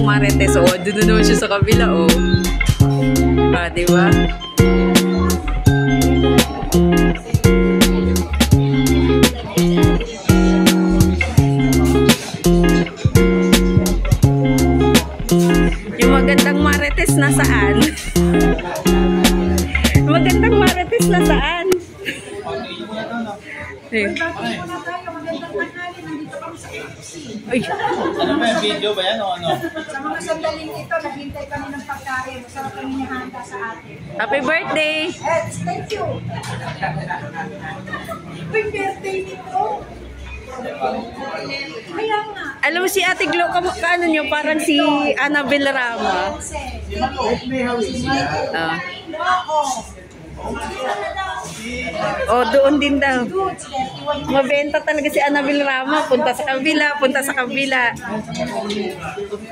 Marites, oh, doon na siya sa kabila, oh. Ah, diba? Yung magandang Marites nasaan? Magandang Marites nasaan? Ay. Ano ba yung video ba yan o ano? Sa mga sandaling ito, naghintay kami ng pagkain. Masarap kami nihanda sa atin. Happy birthday! Thank you! Happy birthday nito! Kaya nga. Alam mo si Ate Glo, kaano nyo? Parang si Annabelle Rama. Oh, doon din daw. Mabenta talaga si Annabelle Rama. Punta sa kabila, punta sa kabila.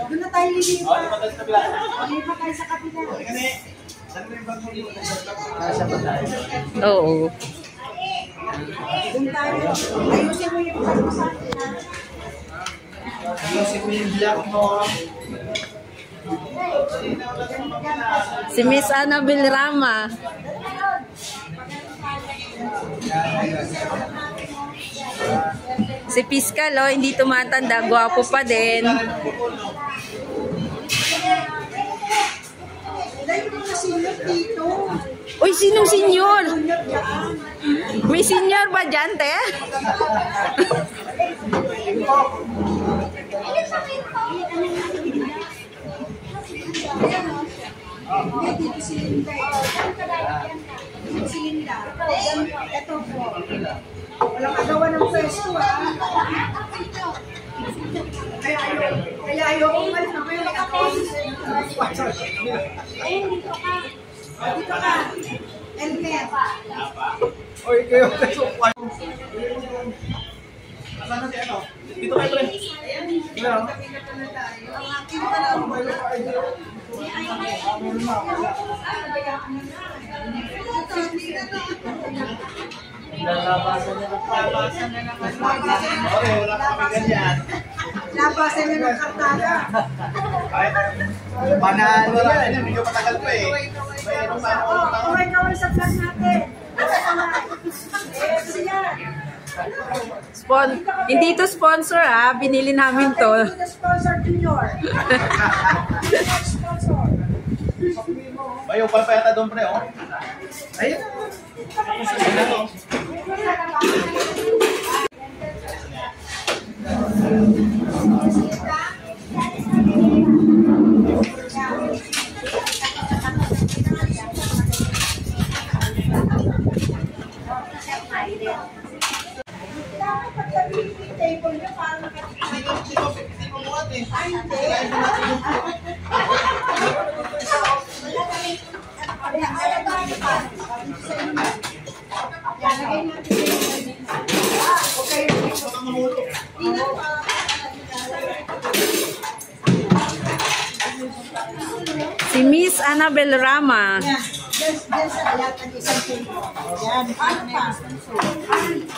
Doon na tayo lilipat. Lilipat tayo sa kabila. Oo. Doon tayo. Ayusin mo yung pag sa akin. Ayusin mo yung vlog mo. Si Miss Annabelle Rama. Si Piskal, oh, hindi tumatanda, gwapo pa din. Uy, sinong senior? May senior ba dyan, te? Dito si Linda. Si Linda. Ito po. Walang agawa ng pwesto, ha? Kaya ayaw umalis na kayo. Ayun, dito ka. Dito ka. Elmer. Oy, kayo. Asan na si ano? Dito kayo, pre. Ayan. Ang aking parang Labasan na naman. Okay, wala kami ganyan. labasan niya ng kartada. Panalo yan. Medyo matagal pa eh. Mayroon pa ako. Okay, kawal sa vlog natin. Hindi to sponsor, ha. Binili namin to. Hindi to sponsor junior. Sponsor. Bayo, palpayata doon pre, oh. Ayun. Ayun na to. Dapat pagsabihin yung table niya para makatipid. Ay, hindi. Si Miss Annabelle Rama. Diyan sa lahat ng isang table. Yan. Ano pa?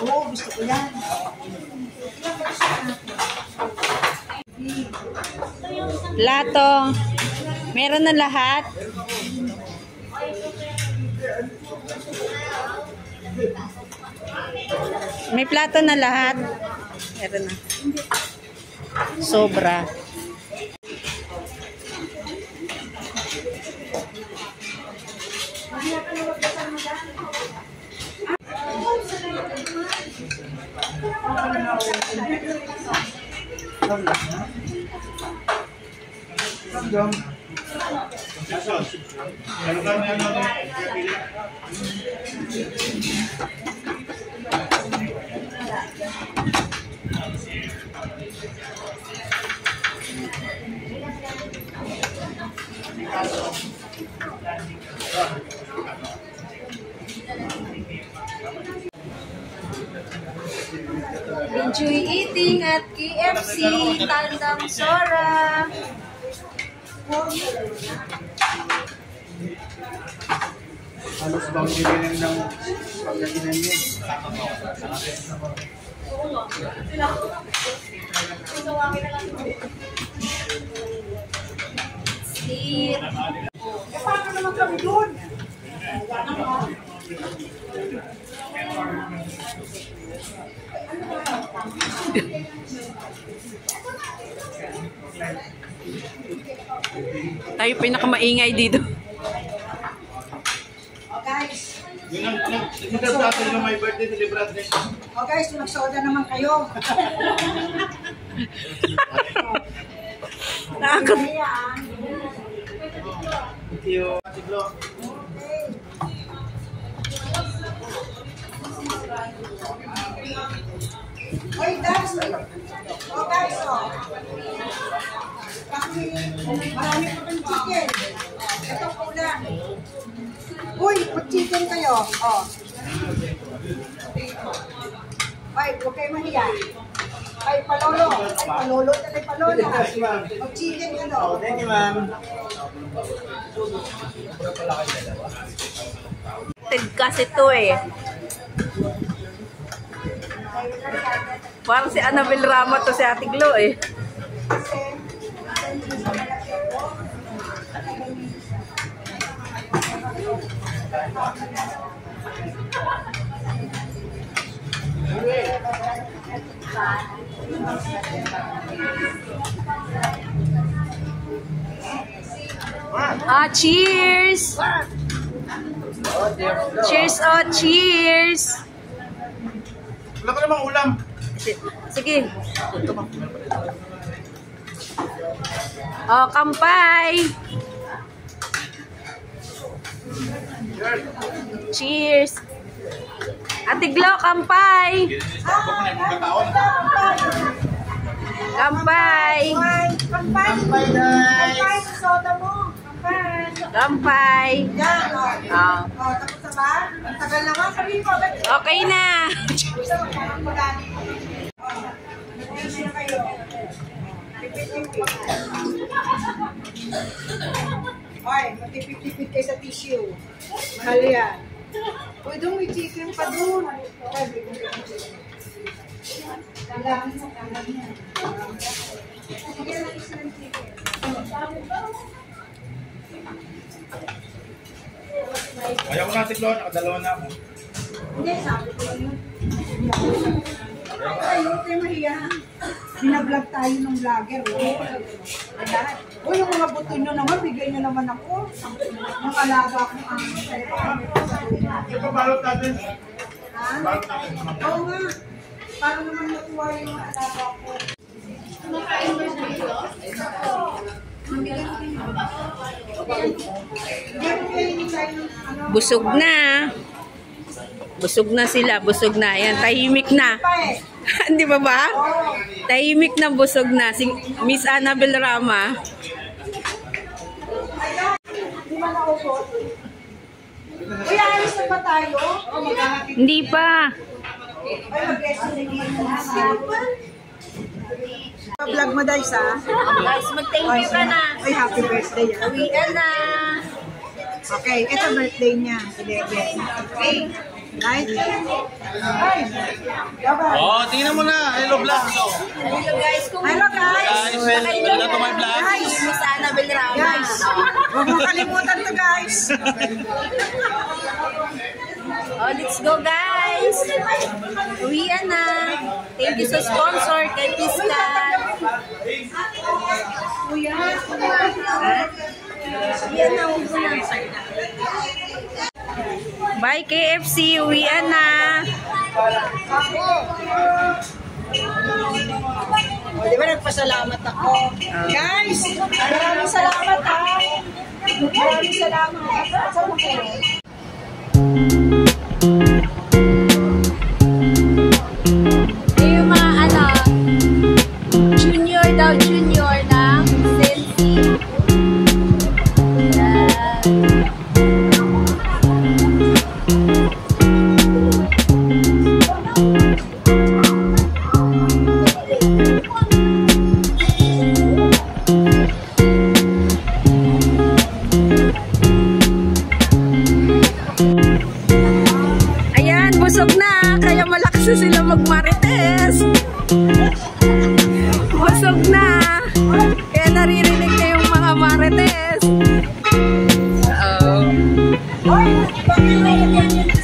Oo, gusto ko yan. Plato. Meron na lahat. May plato na lahat. Meron na. Sobra. Enjoy eating at KFC, Tandang Sora. Halos bang gilinin ng pagkakinan yun? Sit. Paano naman kami doon? Tayo pinakamaingay dito. Oh guys. Nagdadasal yung may birthday celebrate din. Oh guys, magsoda naman kayo. Nakakot. Thank you. Siglo. Oy, guys. Oh guys, oh. Kasi marami pa kang chicken. Ito kulang. Uy, mag-chicken kayo. Oh. Ay, huwag kayo mahiya. Ay, palolo. Ay, palolo. Ay, palola. Mag-chicken ka no. Thank you, ma'am. Kasi to eh. Parang si Annabel Rama to si Ate Glo eh. Ah, cheers! Cheers, oh, cheers! Wala ka namang ulam. Sige. Oh, kampay! Cheers! Ate Glo, kampay! Kampay! Kampay! Kampay! Soda mo! Kampay! Kampay! Yan, oh. Oh. Oh, tapos na ba? Ang tagal na nga. Sabihin ko agad. Okay na! Gusto mo parang magani. Oh, nag-tissue na kayo. Tipid-tipid. Oy, matipid-tipid kayo sa tissue. Mahal yan. Pwede may chicken pa dun. Kailangan mo kanan yan. Sige lang isang chicken. Ayaw ko na, Siglo. Nakadalawa na ako. Hindi, sabi ko yun. Ay, huwag kayo mahiya. Binablog tayo ng vlogger. O, yung mga buto nyo naman, bigay nyo naman ako. Ang alaga akong Ipabalot natin. Ha? Oo nga. Para naman matuwa yung alaga ko. Busog na. Busog na sila. Busog na. Ayan, tahimik na. Di ba ba? Tahimik na, busog na. Si Miss Annabel Rama. Di ba naubos? Uy, alis na ba tayo? Hindi pa. Ay, mag-resto na dito. Vlog mo, Dice, ha? Guys, mag-thank you ka na. Ay, happy birthday, ha? Uwian na. Okay, ito birthday niya. Okay. Right? Ay, bye-bye. Oh, tingnan mo na. Hello, vlog. Hello guys. Hello, guys. Guys, welcome to my vlog. Guys. Miss Annabel Rama. Guys, huwag mo kalimutan to, guys. Oh, let's go guys! Uwian na! Thank you sa sponsor kay Piscal. Uwian na, huwag mo lang. Bye KFC! Uwian na! O, di ba nagpasalamat ako? Guys, maraming salamat ha. Maraming salamat. Saan mo kayo? Yung mga junior daw, junior ng Sensi. Ayan, busog na, kaya malakas na sila magmarites. Busog na, kaya naririnig na yung mga marites. Oy, bakit